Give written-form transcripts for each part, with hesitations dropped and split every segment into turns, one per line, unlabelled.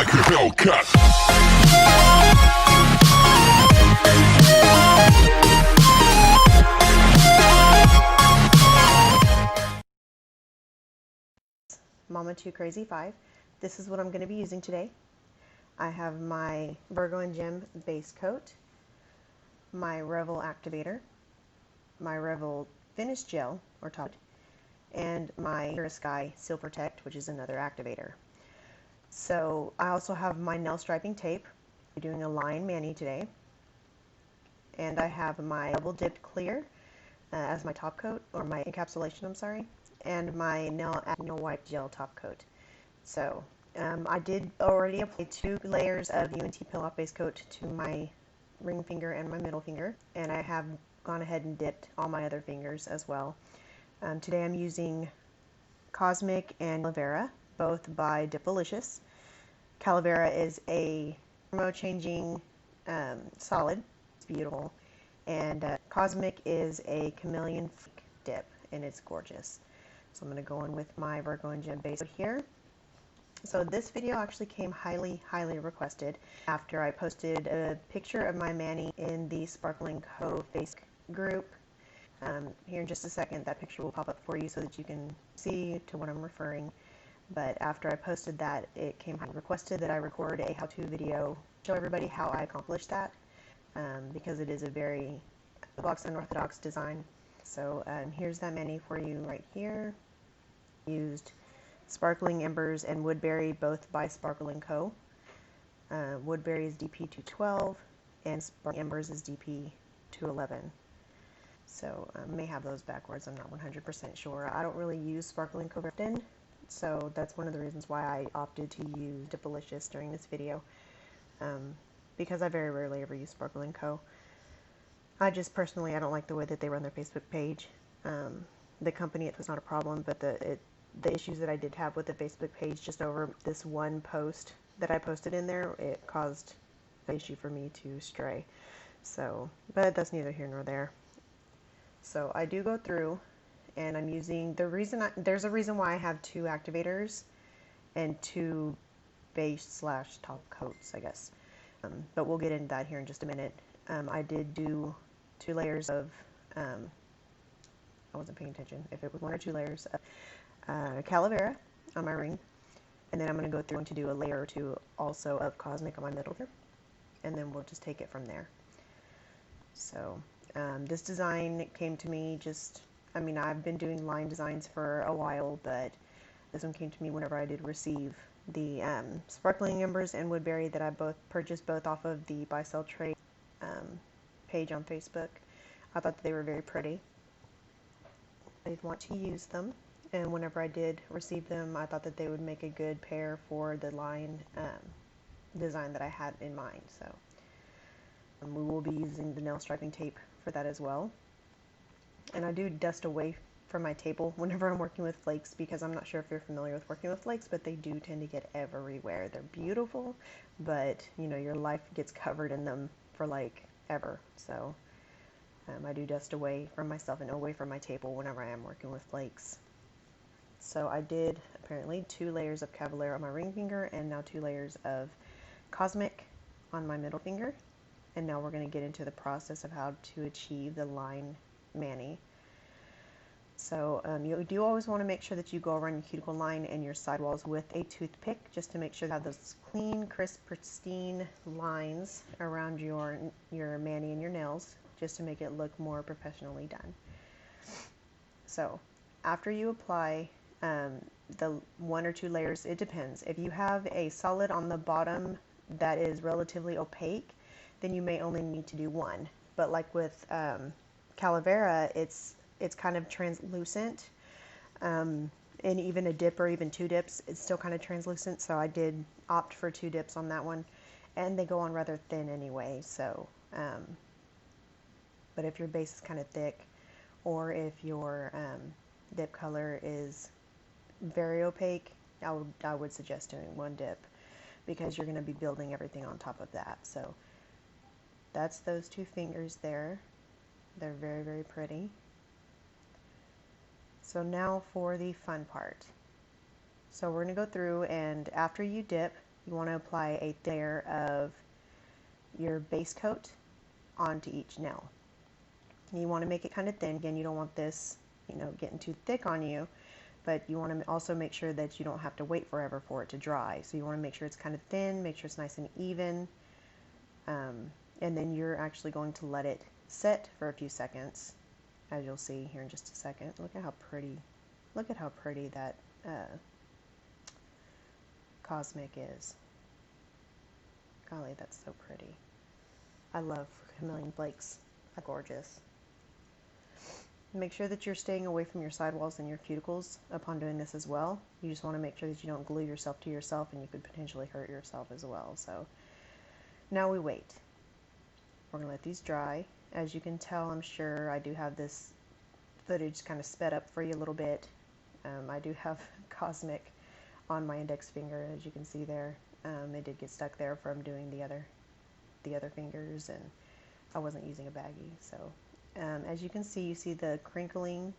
like a Hellcat.
Mama 2 Crazy 5. This is what I'm going to be using today. I have my Virgo and Gem base coat, my Revel activator, my Revel finish gel or top, and my Sky Seal Protect, which is another activator. So I also have my nail striping tape. I'm doing a line mani today, and I have my double dipped clear as my top coat, or my encapsulation, I'm sorry, and my nail wipe gel top coat. So I did already apply 2 layers of UNT Peel Off base coat to my ring finger and my middle finger, and I have gone ahead and dipped all my other fingers as well. Today I'm using Cosmic and Calavera, both by Dipalicious. Calavera is a thermo changing solid. It's beautiful. And Cosmic is a chameleon dip, and it's gorgeous. So I'm going to go in with my Virgo and Gem base here. So this video actually came highly requested after I posted a picture of my mani in the Sparkling Co. Facebook group. Here in just a second, that picture will pop up for you so that you can see to what I'm referring. But after I posted that, it came highly requested that I record a how-to video, show everybody how I accomplished that, because it is a very orthodox and unorthodox design. So here's that mani for you right here. Used Sparkling Embers and Woodberry, both by Sparkling Co. Woodberry is DP212 and Sparkling Embers is DP211. So I may have those backwards, I'm not 100% sure. I don't really use Sparkling Co. often, so that's one of the reasons why I opted to use Dipalicious during this video, because I very rarely ever use Sparkling Co. I just personally, I don't like the way that they run their Facebook page. The company, it was not a problem, but the issues that I did have with the Facebook page just over this one post that I posted in there, it caused an issue for me to stray. So, but that's neither here nor there. So I do go through, and I'm using there's a reason why I have 2 activators and 2 base / top coats, I guess. But we'll get into that here in just a minute. I did do 2 layers of, I wasn't paying attention if it was 1 or 2 layers of Calavera on my ring, and then I'm going to go through and to do a layer or 2 also of Cosmic on my middle here, and then we'll just take it from there. So this design came to me I've been doing line designs for a while, but this one came to me whenever I did receive the Sparkling Embers and Woodberry that I purchased both off of the Buy Sell Trade page on Facebook. I thought that they were very pretty. I did want to use them, and whenever I did receive them, I thought that they would make a good pair for the line design that I had in mind. So we will be using the nail striping tape for that as well. And I do dust away from my table whenever I'm working with flakes, because I'm not sure if you're familiar with working with flakes, but they do tend to get everywhere. They're beautiful, but you know, your life gets covered in them for like ever. So I do dust away from myself and away from my table whenever I am working with flakes. So I did apparently 2 layers of Cavalera on my ring finger, and now 2 layers of Cosmic on my middle finger. And now we're going to get into the process of how to achieve the line mani. So you do always want to make sure that you go around your cuticle line and your sidewalls with a toothpick, just to make sure you have those clean, crisp, pristine lines around your mani and your nails, just to make it look more professionally done. So after you apply the 1 or 2 layers, it depends. If you have a solid on the bottom that is relatively opaque, then you may only need to do 1. But like with Calavera, it's kind of translucent, and even a dip or even 2 dips, it's still kind of translucent. So I did opt for 2 dips on that one, and they go on rather thin anyway. So, but if your base is kind of thick, or if your dip color is very opaque, I would suggest doing 1 dip, because you're going to be building everything on top of that. So that's those 2 fingers there. They're very pretty. So now for the fun part. So we're going to go through, and after you dip, You want to apply a layer of your base coat onto each nail. You want to make it kind of thin. Again, you don't want this, getting too thick on you, but you want to also make sure that you don't have to wait forever for it to dry. So you want to make sure it's kind of thin, make sure it's nice and even, and then you're actually going to let it set for a few seconds, as you'll see here in just a second. Look at how pretty that cosmic is. Golly, that's so pretty. I love chameleon flakes. They're gorgeous. Make sure that you're staying away from your sidewalls and your cuticles upon doing this as well. You just want to make sure that you don't glue yourself to yourself, and you could potentially hurt yourself as well. So now we wait. We're going to let these dry. As you can tell, I'm sure I do have this footage kind of sped up for you a little bit. I do have Cosmic on my index finger, as you can see there. It did get stuck there from doing the other fingers, and I wasn't using a baggie. So as you can see, you see the crinkling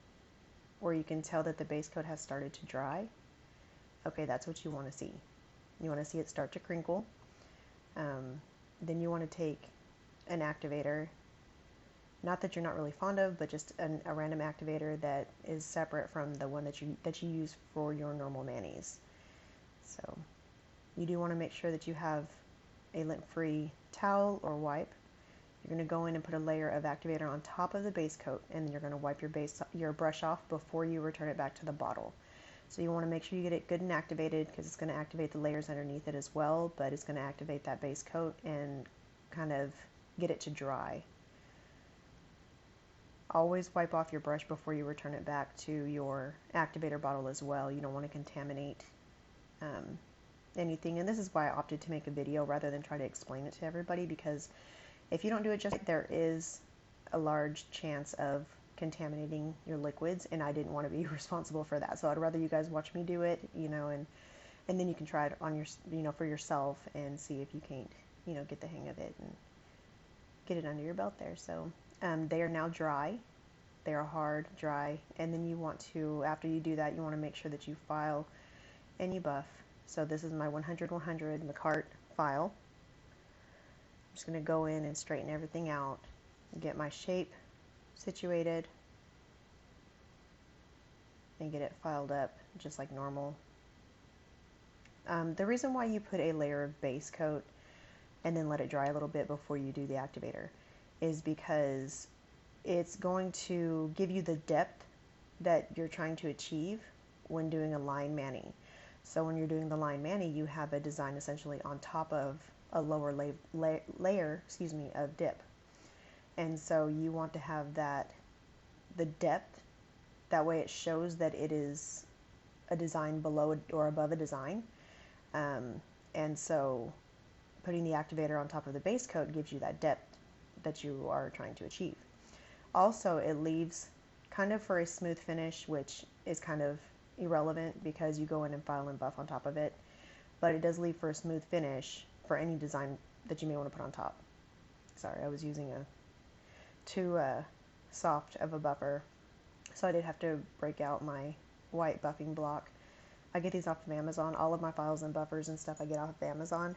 where you can tell that the base coat has started to dry. Okay, that's what you want to see. You want to see it start to crinkle. Then you want to take an activator, not that you're not really fond of, but just a random activator that is separate from the one that you use for your normal manis. So you do want to make sure that you have a lint-free towel or wipe. You're going to go in and put a layer of activator on top of the base coat, and then you're going to wipe your brush off before you return it back to the bottle. So you want to make sure you get it good and activated, because it's going to activate the layers underneath it as well, but it's going to activate that base coat and kind of get it to dry. Always wipe off your brush before you return it back to your activator bottle as well. You don't want to contaminate anything, and this is why I opted to make a video rather than try to explain it to everybody, because if you don't do it just right, there is a large chance of contaminating your liquids, and I didn't want to be responsible for that. So I'd rather you guys watch me do it, and then you can try it on your, for yourself and see if you can't, get the hang of it and get it under your belt there. So they are now dry. They are hard, dry, and then you want to, after you do that, you want to make sure that you file and you buff. So this is my 100-100 McCart file. I'm just going to go in and straighten everything out, get my shape situated, and get it filed up just like normal. The reason why you put a layer of base coat and then let it dry a little bit before you do the activator is because it's going to give you the depth that you're trying to achieve when doing a line mani. So when you're doing the line mani, you have a design essentially on top of a lower layer of dip. And so you want to have the depth, that way it shows that it is a design below or above a design. And so putting the activator on top of the base coat gives you that depth that you are trying to achieve. Also, it leaves kind of for a smooth finish, which is kind of irrelevant because you go in and file and buff on top of it, but it does leave for a smooth finish for any design that you may want to put on top. Sorry, I was using too soft of a buffer, so I did have to break out my white buffing block. I get these off of Amazon. All of my files and buffers and stuff I get off of Amazon.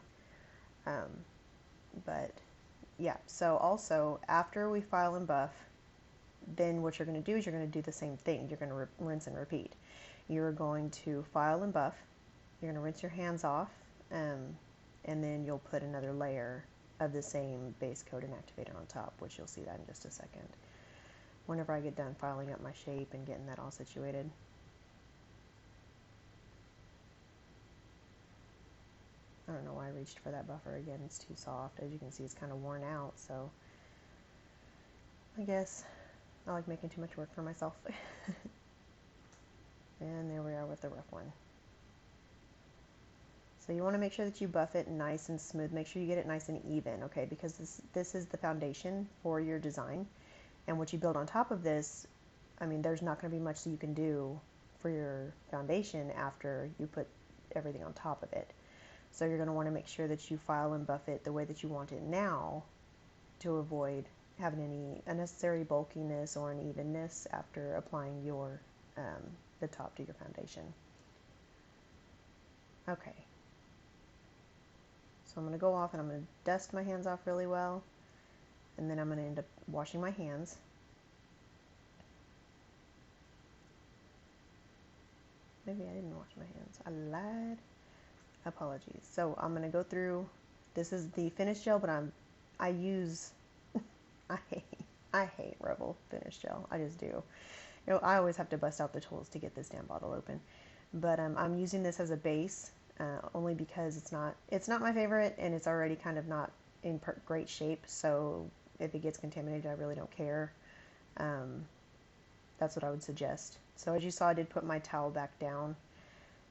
But yeah, so also after we file and buff, then what you're going to do is you're going to do the same thing. You're going to rinse and repeat. You're going to file and buff. You're going to rinse your hands off, and then you'll put another layer of the same base coat and activator on top, which you'll see that in just a second. Whenever I get done filing up my shape and getting that all situated. I don't know why I reached for that buffer again. It's too soft. As you can see, it's kind of worn out, so I guess I like making too much work for myself. And there we are with the rough one. So you want to make sure that you buff it nice and smooth. Make sure you get it nice and even, okay? Because this is the foundation for your design. And what you build on top of this, I mean, there's not going to be much that you can do for your foundation after you put everything on top of it. So you're going to want to make sure that you file and buff it the way that you want it now to avoid having any unnecessary bulkiness or unevenness after applying your the top to your foundation. Okay. So I'm going to go off and I'm going to dust my hands off really well, and then I'm going to end up washing my hands. Maybe I didn't wash my hands. I lied. Apologies. So I'm going to go through, this is the finish gel, but I use, I hate Revel finish gel. I just do. You know, I always have to bust out the tools to get this damn bottle open. But I'm using this as a base, only because it's not my favorite, and it's already kind of not in great shape. So if it gets contaminated, I really don't care. That's what I would suggest. So as you saw, I did put my towel back down,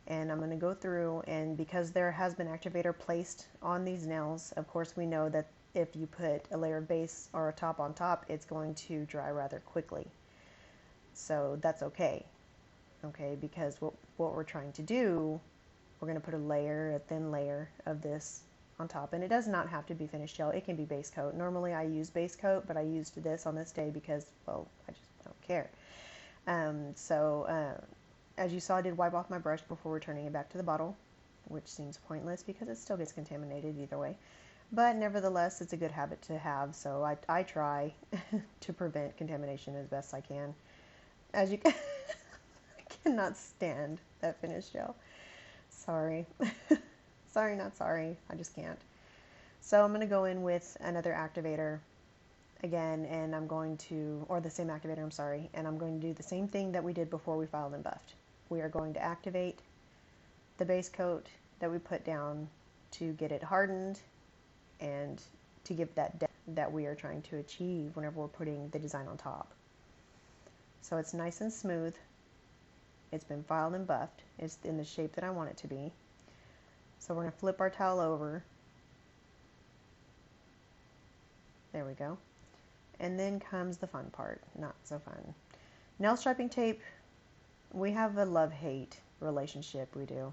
and I'm going to go through, and because there has been activator placed on these nails, of course we know that if you put a layer of base or a top on top, it's going to dry rather quickly. So that's okay. Okay, because what we're trying to do, we're going to put a thin layer of this on top, and it does not have to be finished gel. It can be base coat. Normally I use base coat, but I used this on this day because, well, I just don't care. As you saw, I did wipe off my brush before returning it back to the bottle, which seems pointless because it still gets contaminated either way. But nevertheless, it's a good habit to have, so I try to prevent contamination as best I can. As you can, I cannot stand that finish gel. Sorry. Sorry, not sorry. I just can't. So I'm going to go in with another activator again, and I'm going to, or the same activator, I'm sorry, and I'm going to do the same thing that we did before we filed and buffed. We are going to activate the base coat that we put down to get it hardened and to give that depth that we are trying to achieve whenever we're putting the design on top. So it's nice and smooth. It's been filed and buffed. It's in the shape that I want it to be. So we're going to flip our towel over. There we go. And then comes the fun part. Not so fun. Nail striping tape, we have a love-hate relationship, we do.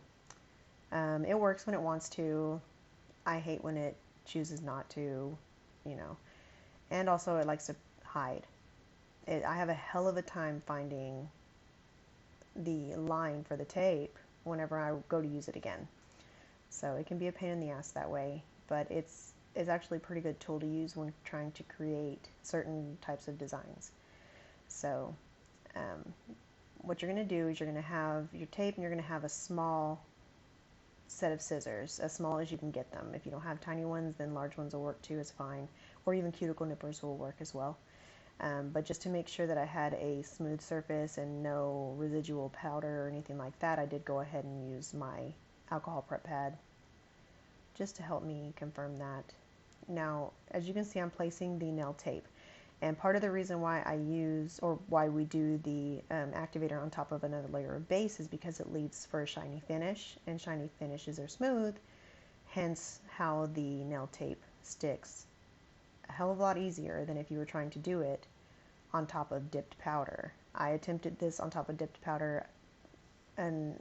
It works when it wants to. I hate when it chooses not to, you know. And also it likes to hide. I have a hell of a time finding the line for the tape whenever I go to use it again. So it can be a pain in the ass that way, but it's actually a pretty good tool to use when trying to create certain types of designs. So what you're going to do is you're going to have your tape, and you're going to have a small set of scissors, as small as you can get them. If you don't have tiny ones, then large ones will work too, it's fine. Or even cuticle nippers will work as well. But just to make sure that I had a smooth surface and no residual powder or anything like that, I did go ahead and use my alcohol prep pad just to help me confirm that. Now, as you can see, I'm placing the nail tape. And part of the reason why I use, or why we do the activator on top of another layer of base, is because it leaves for a shiny finish, and shiny finishes are smooth, hence how the nail tape sticks a hell of a lot easier than if you were trying to do it on top of dipped powder. I attempted this on top of dipped powder, and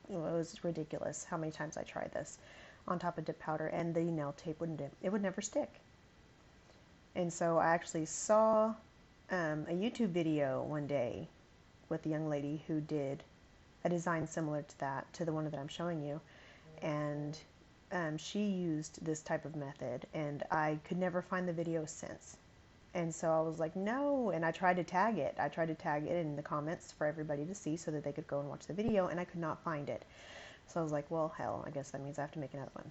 you know, it was ridiculous how many times I tried this on top of dipped powder, and the nail tape would never stick. And so I actually saw a YouTube video one day with a young lady who did a design similar to that, to the one that I'm showing you, and she used this type of method, and I could never find the video since. And so I was like, no, and I tried to tag it. I tried to tag it in the comments for everybody to see so that they could go and watch the video, and I could not find it. So I was like, well, hell, I guess that means I have to make another one.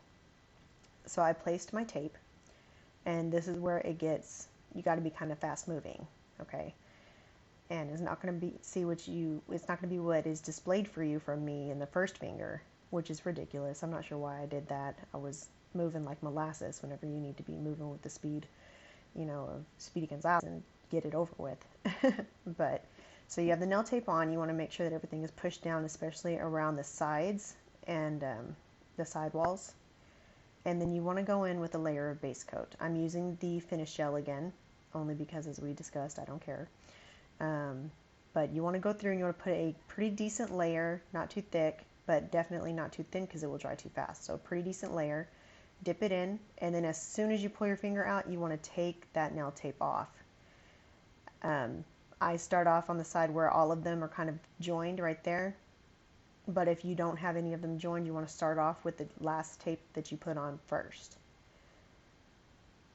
So I placed my tape, and this is where it gets, you got to be kind of fast moving, okay? And it's not going to be, it's not going to be what is displayed for you from me in the first finger, which is ridiculous. I'm not sure why I did that. I was moving like molasses whenever you need to be moving with the speed, you know, of Speedy Gonzales and get it over with. But, so you have the nail tape on. You want to make sure that everything is pushed down, especially around the sides and the sidewalls. And then you want to go in with a layer of base coat. I'm using the finish gel again, only because, as we discussed, I don't care. But you want to go through and you want to put a pretty decent layer, not too thick, but definitely not too thin because it will dry too fast. So a pretty decent layer, dip it in, and then as soon as you pull your finger out, you want to take that nail tape off. I start off on the side where all of them are kind of joined right there. But if you don't have any of them joined, you want to start off with the last tape that you put on first.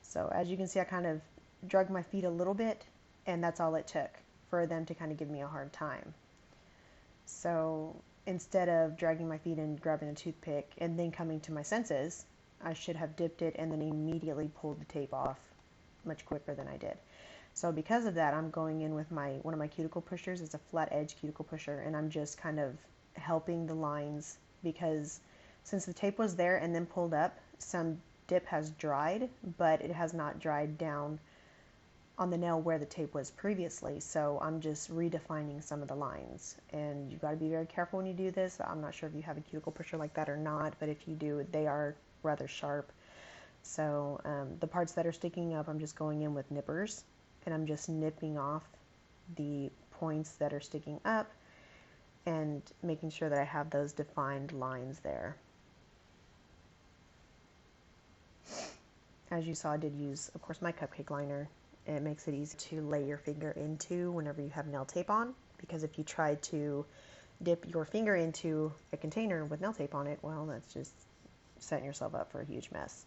So as you can see, I kind of drug my feet a little bit, and that's all it took for them to kind of give me a hard time. So instead of dragging my feet and grabbing a toothpick and then coming to my senses, I should have dipped it and then immediately pulled the tape off much quicker than I did. So because of that, I'm going in with one of my cuticle pushers. It's a flat edge cuticle pusher, and I'm just kind of helping the lines, because since the tape was there and then pulled up, some dip has dried, but it has not dried down on the nail where the tape was previously. So I'm just redefining some of the lines, and you've got to be very careful when you do this. I'm not sure if you have a cuticle pusher like that or not, but if you do, they are rather sharp. So the parts that are sticking up, I'm just going in with nippers, and I'm just nipping off the points that are sticking up and making sure that I have those defined lines there. As you saw, I did use, of course, my cupcake liner. It makes it easy to lay your finger into whenever you have nail tape on, because if you try to dip your finger into a container with nail tape on it, well, that's just setting yourself up for a huge mess.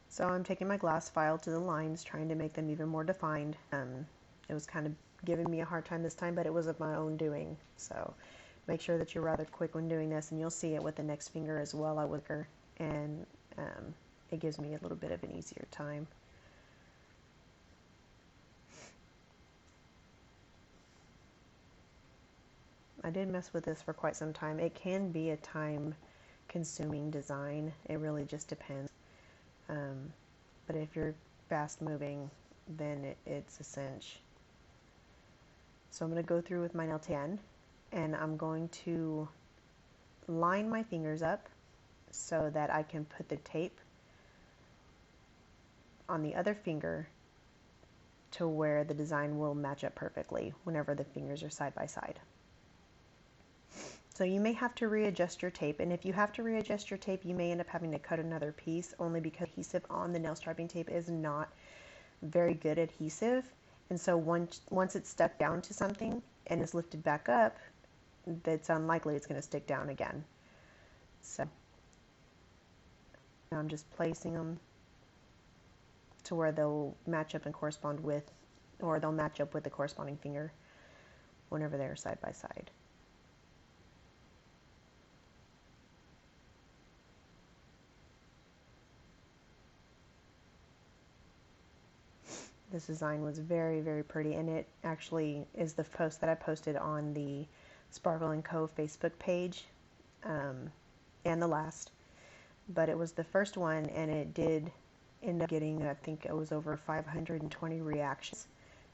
So I'm taking my glass file to the lines, trying to make them even more defined. It was kind of giving me a hard time this time, but it was of my own doing. So make sure that you're rather quick when doing this, and you'll see it with the next finger as well. I wicker, and it gives me a little bit of an easier time. I did mess with this for quite some time. It can be a time-consuming design. It really just depends. But if you're fast moving, then it's a cinch. So I'm going to go through with my nail 10, and I'm going to line my fingers up so that I can put the tape on the other finger to where the design will match up perfectly whenever the fingers are side by side. So you may have to readjust your tape, and if you have to readjust your tape, you may end up having to cut another piece, only because adhesive on the nail striping tape is not very good adhesive. And so once it's stuck down to something and is lifted back up, it's unlikely it's going to stick down again. So now I'm just placing them to where they'll match up and correspond with, or they'll match up with the corresponding finger whenever they're side by side. This design was very, very pretty, and it actually is the post that I posted on the Sparkle & Co. Facebook page, and the last. But it was the first one, and it did end up getting, I think it was over 520 reactions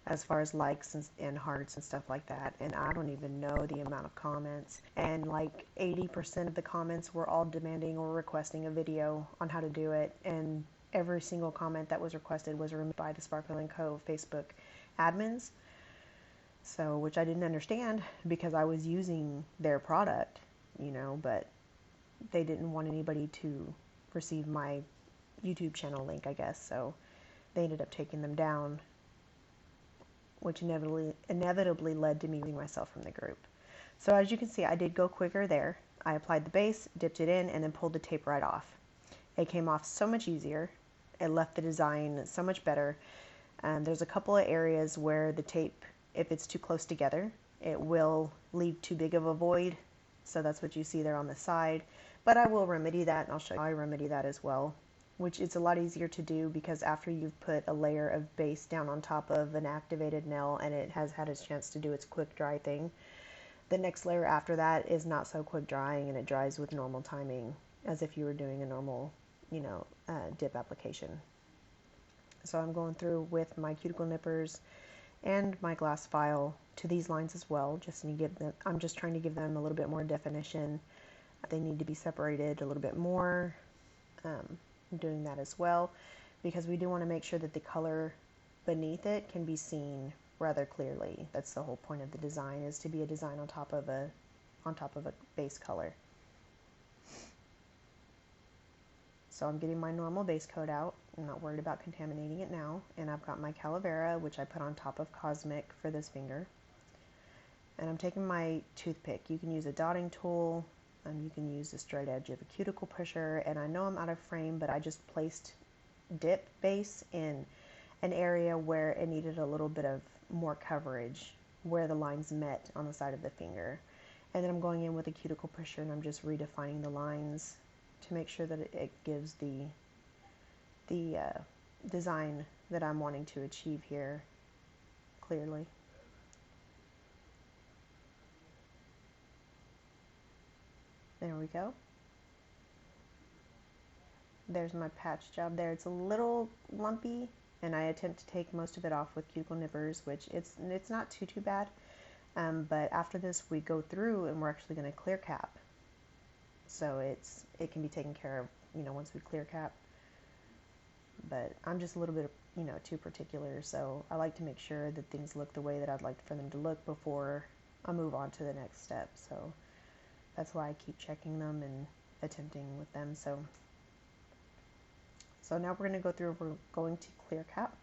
as far as likes and hearts and stuff like that. And I don't even know the amount of comments. And like 80% of the comments were all demanding or requesting a video on how to do it. And every single comment that was requested was removed by the Sparkle & Co. Facebook admins. So, which I didn't understand, because I was using their product, you know, but they didn't want anybody to receive my YouTube channel link, I guess. So they ended up taking them down, which inevitably led to me removing myself from the group. So as you can see, I did go quicker there. I applied the base, dipped it in, and then pulled the tape right off. It came off so much easier. It left the design so much better. There's a couple of areas where the tape, if it's too close together, it will leave too big of a void. So that's what you see there on the side. But I will remedy that, and I'll show you how I remedy that as well, which is a lot easier to do, because after you've put a layer of base down on top of an activated nail and it has had its chance to do its quick dry thing, the next layer after that is not so quick drying, and it dries with normal timing, as if you were doing a normal, dip application. So I'm going through with my cuticle nippers and my glass file to these lines as well, just to give them, I'm just trying to give them a little bit more definition. They need to be separated a little bit more. I'm doing that as well, because we do want to make sure that the color beneath it can be seen rather clearly. That's the whole point of the design, is to be a design on top of a base color. So I'm getting my normal base coat out. I'm not worried about contaminating it now. And I've got my Calavera, which I put on top of Cosmic for this finger. And I'm taking my toothpick. You can use a dotting tool, you can use the straight edge of a cuticle pusher, and I know I'm out of frame, but I just placed dip base in an area where it needed a little bit of more coverage, where the lines met on the side of the finger. And then I'm going in with a cuticle pusher and I'm just redefining the lines to make sure that it gives the design that I'm wanting to achieve here clearly. There we go. There's my patch job there. It's a little lumpy, and I attempt to take most of it off with cuticle nippers, which it's not too bad. But after this, we go through and we're actually going to clear cap. So it can be taken care of, once we clear cap. But I'm just a little bit, too particular, so I like to make sure that things look the way that I'd like for them to look before I move on to the next step. So that's why I keep checking them and attempting with them. So now we're going to go through, we're going to clear cap.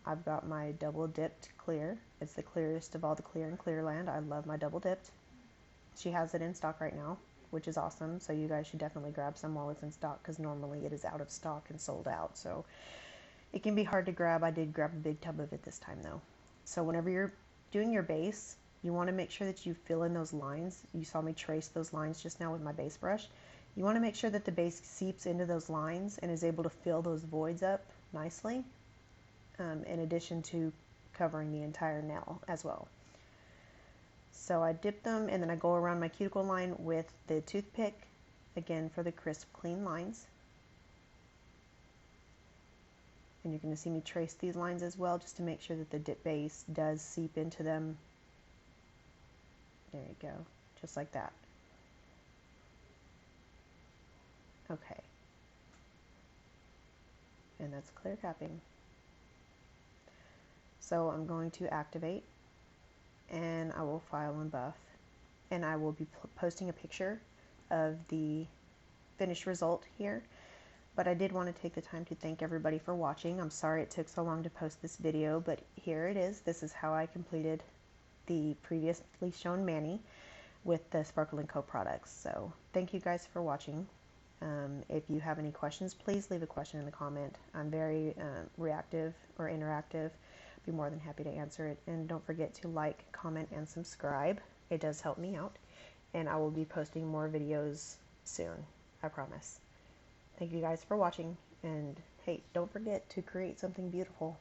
I've got my double dipped clear. It's the clearest of all the clear in Clearland. I love my double dipped. She has it in stock right now, which is awesome. So you guys should definitely grab some while it's in stock, because normally it is out of stock and sold out. So it can be hard to grab. I did grab a big tub of it this time though. So whenever you're doing your base, you want to make sure that you fill in those lines. You saw me trace those lines just now with my base brush. You want to make sure that the base seeps into those lines and is able to fill those voids up nicely, in addition to covering the entire nail as well. So I dip them and then I go around my cuticle line with the toothpick, again for the crisp, clean lines. And you're going to see me trace these lines as well, just to make sure that the dip base does seep into them. There you go, just like that. Okay. And that's clear capping. So I'm going to activate, and I will file and buff, and I will be posting a picture of the finished result here. But I did want to take the time to thank everybody for watching. I'm sorry it took so long to post this video, but here it is. This is how I completed the previously shown mani with the Sparkle & Co products. So thank you guys for watching. If you have any questions, please leave a question in the comment. I'm very reactive or interactive. Be more than happy to answer it. And don't forget to like, comment, and subscribe. It does help me out. And I will be posting more videos soon, I promise. Thank you guys for watching. And hey, don't forget to create something beautiful.